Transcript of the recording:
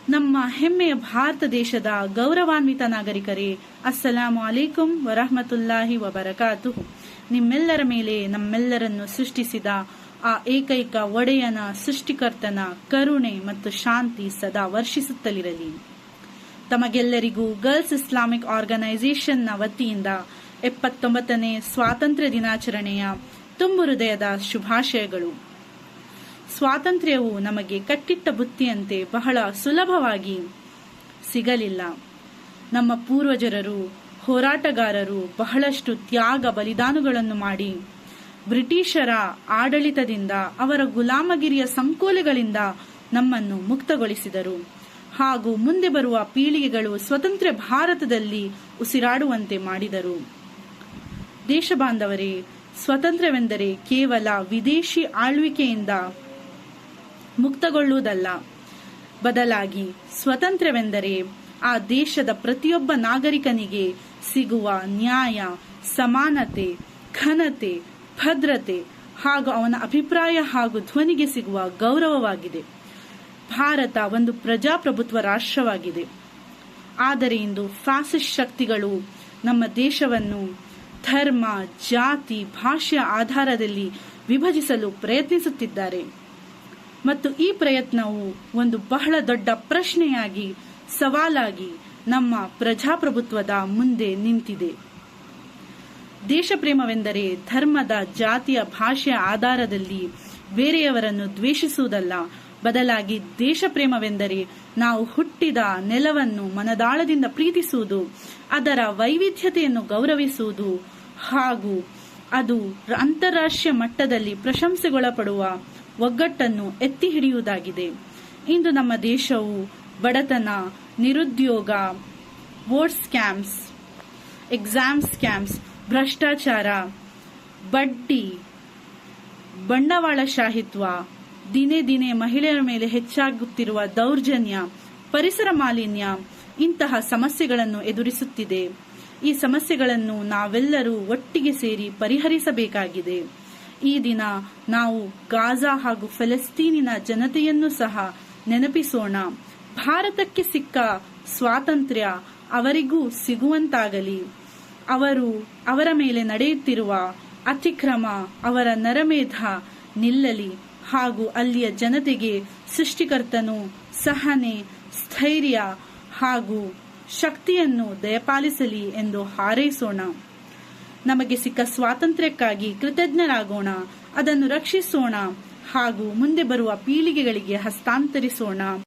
ನಮ್ಮ ಹೆಮ್ಮೆಯ ಭಾರತ ದೇಶದ ಗೌರವಾನ್ವಿತ ನಾಗರಿಕರೇ, ಅಸ್ಸಲಾಮು ಅಲೈಕುಂ ವರಹಮತುಲ್ಲಾಹಿ ವಬರಕಾತುಹು. ನಿಮ್ಮೆಲ್ಲರ ಮೇಲೆ ನಮ್ಮೆಲ್ಲರನ್ನು ಸೃಷ್ಟಿಸಿದ ಆ ಏಕೈಕ ಒಡೆಯನ ಸೃಷ್ಟಿಕರ್ತನ ಕರುಣೆ ಮತ್ತು ಶಾಂತಿ ಸದಾ ವರ್ಷಿಸುತ್ತಲಿರಲಿ. ತಮಗೆಲ್ಲರಿಗೂ ಗರ್ಲ್ಸ್ ಇಸ್ಲಾಮಿಕ್ ಆರ್ಗನೈಸೇಷನ್ನ ವತಿಯಿಂದ 79ನೇ ಸ್ವಾತಂತ್ರ್ಯ ದಿನಾಚರಣೆಯ ತುಂಬು ಹೃದಯದ ಶುಭಾಶಯಗಳು. ಸ್ವಾತಂತ್ರ್ಯವು ನಮಗೆ ಕಟ್ಟಿಟ್ಟ ಬುತ್ತಿಯಂತೆ ಬಹಳ ಸುಲಭವಾಗಿ ಸಿಗಲಿಲ್ಲ. ನಮ್ಮ ಪೂರ್ವಜರರು, ಹೋರಾಟಗಾರರು ಬಹಳಷ್ಟು ತ್ಯಾಗ ಬಲಿದಾನಗಳನ್ನು ಮಾಡಿ ಬ್ರಿಟಿಷರ ಆಡಳಿತದಿಂದ, ಅವರ ಗುಲಾಮಗಿರಿಯ ಸಂಕೋಲೆಗಳಿಂದ ನಮ್ಮನ್ನು ಮುಕ್ತಗೊಳಿಸಿದರು ಹಾಗೂ ಮುಂದೆ ಬರುವ ಪೀಳಿಗೆಗಳು ಸ್ವತಂತ್ರ ಭಾರತದಲ್ಲಿ ಉಸಿರಾಡುವಂತೆ ಮಾಡಿದರು. ದೇಶ ಬಾಂಧವರೇ, ಸ್ವತಂತ್ರವೆಂದರೆ ಕೇವಲ ವಿದೇಶಿ ಆಳ್ವಿಕೆಯಿಂದ ಮುಕ್ತಗೊಳ್ಳುವುದಲ್ಲ, ಬದಲಾಗಿ ಸ್ವತಂತ್ರವೆಂದರೆ ಆ ದೇಶದ ಪ್ರತಿಯೊಬ್ಬ ನಾಗರಿಕನಿಗೆ ಸಿಗುವ ನ್ಯಾಯ, ಸಮಾನತೆ, ಘನತೆ, ಭದ್ರತೆ ಹಾಗೂ ಅವನ ಅಭಿಪ್ರಾಯ ಹಾಗೂ ಧ್ವನಿಗೆ ಸಿಗುವ ಗೌರವವಾಗಿದೆ. ಭಾರತ ಒಂದು ಪ್ರಜಾಪ್ರಭುತ್ವ ರಾಷ್ಟ್ರವಾಗಿದೆ. ಆದರೆ ಇಂದು ಫ್ಯಾಸಿಸ್ಟ್ ಶಕ್ತಿಗಳು ನಮ್ಮ ದೇಶವನ್ನು ಧರ್ಮ, ಜಾತಿ, ಭಾಷೆಯ ಆಧಾರದಲ್ಲಿ ವಿಭಜಿಸಲು ಪ್ರಯತ್ನಿಸುತ್ತಿದ್ದಾರೆ ಮತ್ತು ಈ ಪ್ರಯತ್ನವು ಒಂದು ಬಹಳ ದೊಡ್ಡ ಪ್ರಶ್ನೆಯಾಗಿ, ಸವಾಲಾಗಿ ನಮ್ಮ ಪ್ರಜಾಪ್ರಭುತ್ವದ ಮುಂದೆ ನಿಂತಿದೆ. ದೇಶಪ್ರೇಮವೆಂದರೆ ಧರ್ಮದ, ಜಾತಿಯ, ಭಾಷೆಯ ಆಧಾರದಲ್ಲಿ ಬೇರೆಯವರನ್ನು ದ್ವೇಷಿಸುವುದಲ್ಲ, ಬದಲಾಗಿ ದೇಶಪ್ರೇಮವೆಂದರೆ ನಾವು ಹುಟ್ಟಿದ ನೆಲವನ್ನು ಮನದಾಳದಿಂದ ಪ್ರೀತಿಸುವುದು, ಅದರ ವೈವಿಧ್ಯತೆಯನ್ನು ಗೌರವಿಸುವುದು ಹಾಗೂ ಅದು ಅಂತಾರಾಷ್ಟ್ರೀಯ ಮಟ್ಟದಲ್ಲಿ ಪ್ರಶಂಸೆಗೊಳಪಡುವ ಒಗ್ಗಟ್ಟನ್ನು ಎತ್ತಿ ಹಿಡಿಯುವುದಾಗಿದೆ. ಇಂದು ನಮ್ಮ ದೇಶವು ಬಡತನ, ನಿರುದ್ಯೋಗ, ವೋಟ್ ಸ್ಕ್ಯಾಮ್ಸ್, ಎಕ್ಸಾಮ್ ಸ್ಕ್ಯಾಮ್ಸ್, ಭ್ರಷ್ಟಾಚಾರ, ಬಡ್ಡಿ, ಬಂಡವಾಳಶಾಹಿತ್ವ, ದಿನೇ ದಿನೇ ಮಹಿಳೆಯರ ಮೇಲೆ ಹೆಚ್ಚಾಗುತ್ತಿರುವ ದೌರ್ಜನ್ಯ, ಪರಿಸರ ಮಾಲಿನ್ಯ ಇಂತಹ ಸಮಸ್ಯೆಗಳನ್ನು ಎದುರಿಸುತ್ತಿದೆ. ಈ ಸಮಸ್ಯೆಗಳನ್ನು ನಾವೆಲ್ಲರೂ ಒಟ್ಟಿಗೆ ಸೇರಿ ಪರಿಹರಿಸಬೇಕಾಗಿದೆ. ಈ ದಿನ ನಾವು ಗಾಜಾ ಹಾಗೂ ಫಲಸ್ತೀನಿನ ಜನತೆಯನ್ನು ಸಹ ನೆನಪಿಸೋಣ. ಭಾರತಕ್ಕೆ ಸಿಕ್ಕ ಸ್ವಾತಂತ್ರ್ಯ ಅವರಿಗೂ ಸಿಗುವಂತಾಗಲಿ. ಅವರ ಮೇಲೆ ನಡೆಯುತ್ತಿರುವ ಅತಿಕ್ರಮ, ಅವರ ನರಮೇಧ ನಿಲ್ಲಲಿ ಹಾಗೂ ಅಲ್ಲಿಯ ಜನತೆಗೆ ಸೃಷ್ಟಿಕರ್ತನು ಸಹನೆ, ಸ್ಥೈರ್ಯ ಹಾಗೂ ಶಕ್ತಿಯನ್ನು ದಯಪಾಲಿಸಲಿ ಎಂದು ಹಾರೈಸೋಣ. ನಮಗೆ ಸಿಕ್ಕ ಸ್ವಾತಂತ್ರ್ಯಕ್ಕಾಗಿ ಕೃತಜ್ಞರಾಗೋಣ, ಅದನ್ನು ರಕ್ಷಿಸೋಣ ಹಾಗೂ ಮುಂದೆ ಬರುವ ಪೀಳಿಗೆಗಳಿಗೆ ಹಸ್ತಾಂತರಿಸೋಣ.